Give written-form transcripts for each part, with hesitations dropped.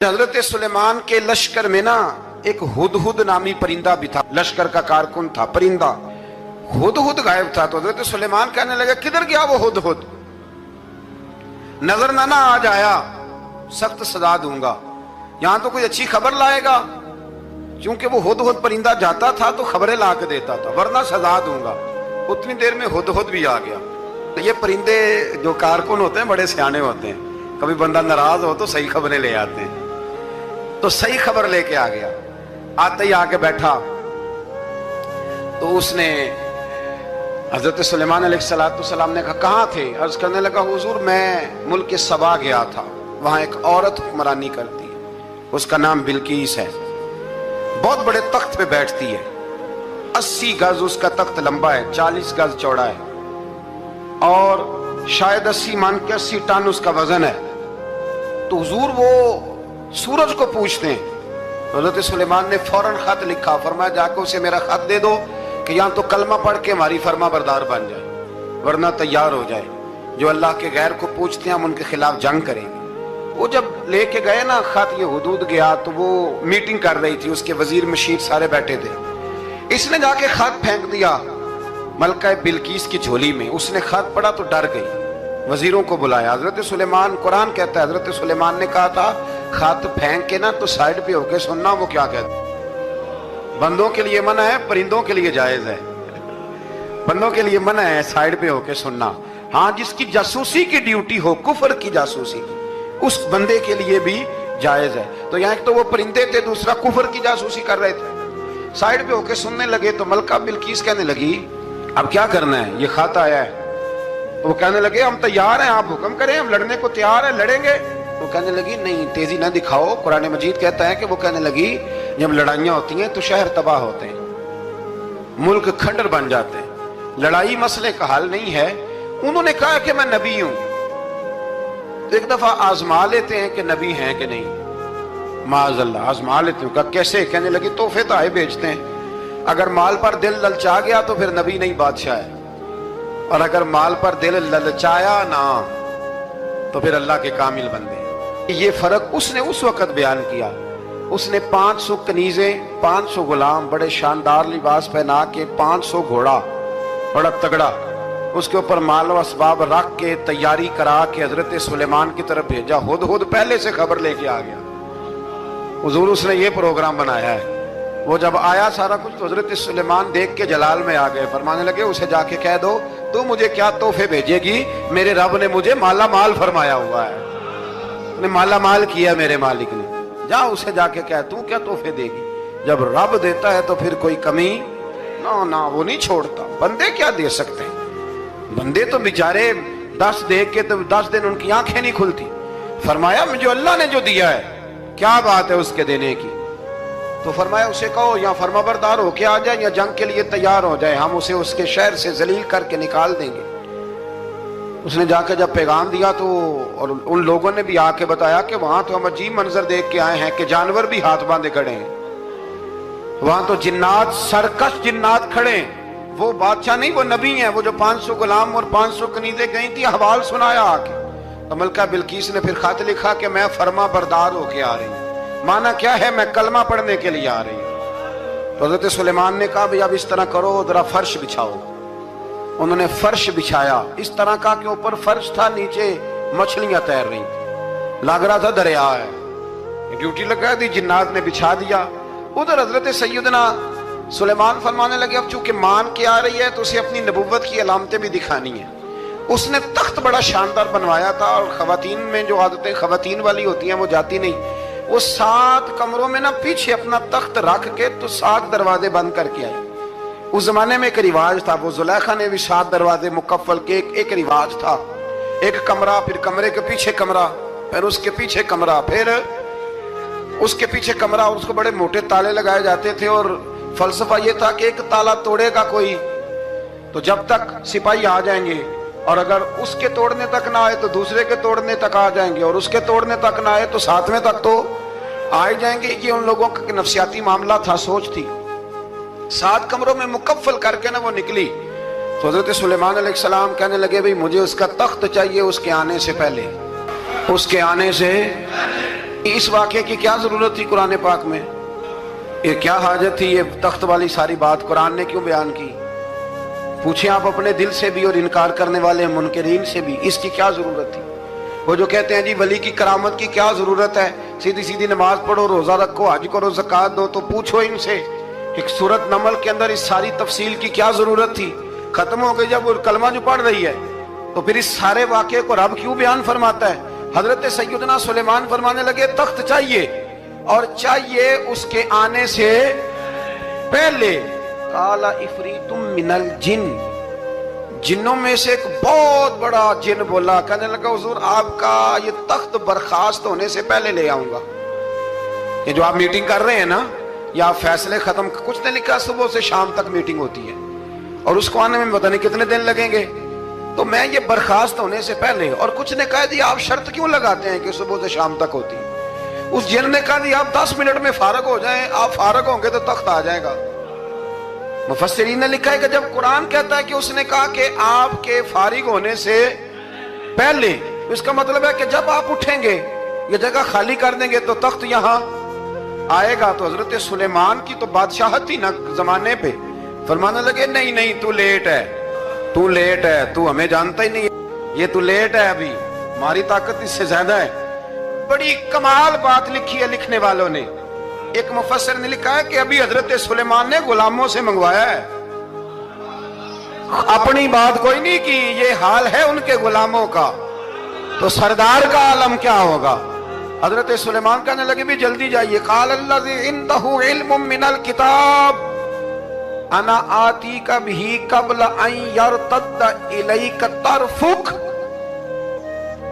हजरत सुलेमान के लश्कर में ना एक हुदहुद नामी परिंदा भी था। लश्कर का कारकुन था परिंदा। हुदहुद गायब था तो हजरत सुलेमान कहने लगे किधर गया वो हुदहुद, नजर ना आज आया सख्त सजा दूंगा। यहां तो कोई अच्छी खबर लाएगा, क्योंकि वो हुदहुद परिंदा जाता था तो खबरें ला के देता था, वरना सजा दूंगा। उतनी देर में हुदहुद भी आ गया। तो ये परिंदे जो कारकुन होते हैं बड़े सियाने होते हैं, कभी बंदा नाराज हो तो सही खबरें ले आते हैं। तो सही खबर लेके आ गया। आते ही आके बैठा तो उसने हजरत सुलेमान अलैहिस्सलाम ने कहा कहाँ थे? अर्ज करने लगा हुजूर मैं मुल्क के सबा गया था, वहां एक औरत हुक्मरानी करती है, उसका नाम बिल्कीस है, बहुत बड़े तख्त पे बैठती है, 80 गज उसका तख्त लंबा है, 40 गज चौड़ा है और शायद 80 मान के 80 टन उसका वजन है। तो हुजूर वो सूरज को पूछते हैं। हज़रत सुलेमान ने फौरन खत लिखा, फरमाया जाकर उसे मेरा खत दे दो कि यहाँ तो कलमा पढ़ के हमारी फर्मा बरदार बन जाए, वरना तैयार हो जाए। जो अल्लाह के गैर को पूछते हैं हम उनके खिलाफ जंग करेंगे। वो जब लेके गए ना खत, ये हुदूद गया तो वो मीटिंग कर रही थी, उसके वजीर मशीर सारे बैठे थे। इसने जाके खत फेंक दिया मलका बिल्कीस की झोली में। उसने खत पढ़ा तो डर गई, वजीरों को बुलाया। हजरत सुलेमान, कुरान कहता है हजरत सुलेमान ने कहा था खत फेंक के ना तो साइड पे होके सुनना वो क्या कहता। बंदों के लिए मना है, परिंदों के लिए जायज है। बंदों के लिए मना है साइड पे होके सुनना। हाँ, जिसकी जासूसी की ड्यूटी हो, कुफर की जासूसी की, उस बंदे के लिए भी जायज है। तो यहाँ एक तो वो परिंदे थे, दूसरा कुफर की जासूसी कर रहे थे। साइड पे होके सुनने लगे तो मलका बिल्कीस कहने लगी अब क्या करना है, ये खत आया है। वो कहने लगे हम तैयार हैं, आप हुक्म करें, हम लड़ने को तैयार हैं, लड़ेंगे। वो कहने लगी नहीं तेजी ना दिखाओ, कुरान मजीद कहता है कि वो कहने लगी जब लड़ाइयां होती हैं तो शहर तबाह होते हैं, मुल्क खंडर बन जाते हैं, लड़ाई मसले का हल नहीं है। उन्होंने कहा कि मैं नबी हूं, तो एक दफा आजमा लेते हैं कि नबी हैं कि नहीं। माज़अल्लाह आजमा लेते हैं। कैसे? कहने लगी तोहफे तो आए बेचते हैं, अगर माल पर दिल ललचा गया तो फिर नबी नहीं बादशाह है, और अगर माल पर दिल ललचाया ना तो फिर अल्लाह के कामिल बंदे। ये फर्क उसने उस वक्त बयान किया। उसने 500 कनीजें, 500 गुलाम, बड़े शानदार लिबास पहना के, 500 घोड़ा बड़ा तगड़ा, उसके ऊपर माल व असबाब रख के तैयारी करा के हजरत सुलेमान की तरफ भेजा। हुदहुद पहले से खबर लेके आ गया। हुजूर उसने ये प्रोग्राम बनाया है। वो जब आया सारा कुछ तो हजरत सुलेमान देख के जलाल में आ गए। फरमाने लगे उसे जाके कह दो तू मुझे क्या तोहफे भेजेगी, मेरे रब ने मुझे माला माल फरमाया हुआ है, ने माला माल किया मेरे मालिक ने। जा उसे जाके कह तू क्या तोहफे देगी। जब रब देता है तो फिर कोई कमी ना ना वो नहीं छोड़ता। बंदे क्या दे सकते हैं? बंदे तो बेचारे 10 देख के तो 10 दिन उनकी आंखें नहीं खुलती। फरमाया मुझे अल्लाह ने जो दिया है क्या बात है उसके देने की। तो फरमाया उसे कहो या फरमाबरदार होके आ जाए या जंग के लिए तैयार हो जाए, हम उसे उसके शहर से जलील करके निकाल देंगे। उसने जाकर जब पैगाम दिया तो और उन लोगों ने भी आके बताया कि वहां तो हम अजीब मंजर देख के आए हैं कि जानवर भी हाथ बांधे खड़े हैं, वहां तो जिन्नात, सरकश जिन्नात खड़े हैं। वो बादशाह नहीं, वो नबी हैं। वो जो 500 गुलाम और 500 कनीजें गई थी, हवाल सुनाया आके। तो मलका बिल्कीस ने फिर खत लिखा कि मैं फर्मा बरदार होके आ रही हूँ। माना क्या है, मैं कलमा पढ़ने के लिए आ रही हूँ। तो हज़रत सुलेमान ने कहा भाई अब इस तरह करो, जरा फर्श बिछाओ। उन्होंने फर्श बिछाया, इस तरह का कि ऊपर फर्श था, नीचे मछलियां तैर रही थी, लग रहा था दरिया है। ड्यूटी लगा दी, जिन्नात ने बिछा दिया। उधर हजरत सैयदना सुलेमान फरमाने लगे अब चूंकि मान के आ रही है तो उसे अपनी नबुव्वत की अलामतें भी दिखानी है। उसने तख्त बड़ा शानदार बनवाया था, और खवातीन में जो आदतें खवातीन वाली होती हैं वो जाती नहीं। वो 7 कमरों में ना पीछे अपना तख्त रख के तो 7 दरवाजे बंद करके आई। उस जमाने में एक रिवाज था, वो जुलेखा ने भी 7 दरवाजे मुकफ्फल के एक रिवाज था। एक कमरा, फिर कमरे के पीछे कमरा, फिर उसके पीछे कमरा, फिर उसके पीछे कमरा, और उसको बड़े मोटे ताले लगाए जाते थे। और फलसफा ये था कि एक ताला तोड़ेगा कोई तो जब तक सिपाही आ जाएंगे, और अगर उसके तोड़ने तक ना आए तो दूसरे के तोड़ने तक आ जाएंगे, और उसके तोड़ने तक ना आए तो 7वें तक तो आ ही जाएंगे। ये उन लोगों का नफसियाती मामला था, सोच थी। 7 कमरों में मुकफ्फल करके ना वो निकली। तो हजरत सुलेमान अलैहिस्सलाम कहने लगे भाई मुझे उसका तख्त चाहिए उसके आने से पहले, उसके आने से اس واقعے کی کیا ضرورت تھی قرآن پاک میں؟ یہ کیا حاجت تھی یہ تخت والی ساری بات قرآن نے کیوں بیان کی؟ پوچھیں آپ اپنے دل سے بھی اور انکار کرنے والے منکرین سے بھی، اس کی کیا ضرورت تھی؟ وہ جو کہتے ہیں جی ولی کی کرامت کی کیا ضرورت ہے، سیدھی سیدھی نماز پڑھو، روزہ رکھو، حج کرو، زکوٰۃ دو، تو پوچھو ان سے ایک سورت نمل کے اندر اس ساری تفصیل کی کیا ضرورت تھی؟ ختم ہو گئی جب وہ کلمہ جو پڑھ رہی ہے تو پھر اس سارے واقعے کو رب کیوں بیان فرماتا ہے؟ حضرت سیدنا سلیمان فرمانے لگے تخت چاہیے، اور چاہیے اس کے آنے سے پہلے۔ قال عفریت من الجن، جنوں میں سے ایک بہت بڑا جن بولا، کہنے لگا حضور آپ کا یہ تخت برخاست ہونے سے پہلے لے آؤں گا۔ یہ جو آپ میٹنگ کر رہے ہیں نا، یا آپ فیصلے ختم، کچھ نے لکھا صبح سے شام تک میٹنگ ہوتی ہے اور اس کو آنے میں پتہ نہیں کتنے دن لگیں گے، تو میں یہ برخاست ہونے سے پہلے، اور کچھ نے کہا جی آپ شرط کیوں لگاتے ہیں کہ صبح سے شام تک ہوتی ہے؟ اس جن نے کہا جی آپ 10 منٹ میں فارغ ہو جائیں، آپ فارغ ہوں گے تو تخت آ جائے گا۔ مفسرین نے لکھا ہے کہ جب قرآن کہتا ہے کہ اس نے کہا کہ آپ کے فارغ ہونے سے پہلے، اس کا مطلب ہے کہ جب آپ اٹھیں گے یہ جگہ خالی کر دیں گے تو تخت یہاں آئے گا۔ تو حضرت سلیمان کی تو بادشاہت تھی نا زمانے پہ، فرمانے لگے نہیں نہیں تو لیٹ ہے، تو لیٹ ہے، تو ہمیں جانتا ہی نہیں، یہ تو لیٹ ہے، ابھی ہماری طاقت اس سے زیادہ ہے۔ بڑی کمال بات لکھی ہے لکھنے والوں نے۔ ایک مفسر نے لکھا ہے کہ ابھی حضرت سلیمان نے غلاموں سے منگوایا ہے، اپنی بات کوئی نہیں کی، یہ حال ہے ان کے غلاموں کا، تو سردار کا عالم کیا ہوگا؟ حضرت سلیمان کہنے لگے بھی جلدی جائیے۔ قال الذی عنده علم من الکتاب انا آتیک بہ قبل ان یرتد الیک طرفک،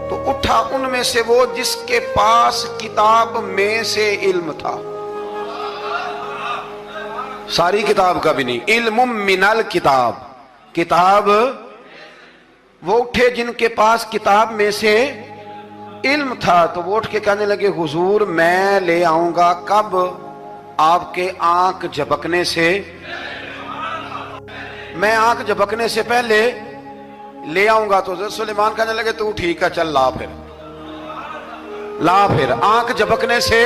تو اٹھا ان میں سے وہ جس کے پاس کتاب میں سے علم تھا، ساری کتاب کا بھی نہیں، علم من الکتاب، کتاب، وہ اٹھے جن کے پاس کتاب میں سے علم تھا، تو وہ اٹھ کے کہنے لگے حضور میں لے آؤں گا، کب؟ آپ کے آنکھ جھپکنے سے، میں آنکھ جھپکنے سے پہلے لے آؤں گا۔ تو حضرت سلیمان کہنے لگے تو ٹھیک ہے چل لا پھر، لا پھر۔ آنکھ جھپکنے سے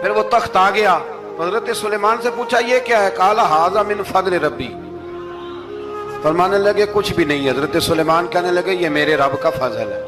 پھر وہ تخت آ گیا۔ حضرت سلیمان سے پوچھا یہ کیا ہے؟ قال ھذا من فضل ربی، فرمانے لگے کچھ بھی نہیں۔ حضرت سلیمان کہنے لگے یہ میرے رب کا فضل ہے۔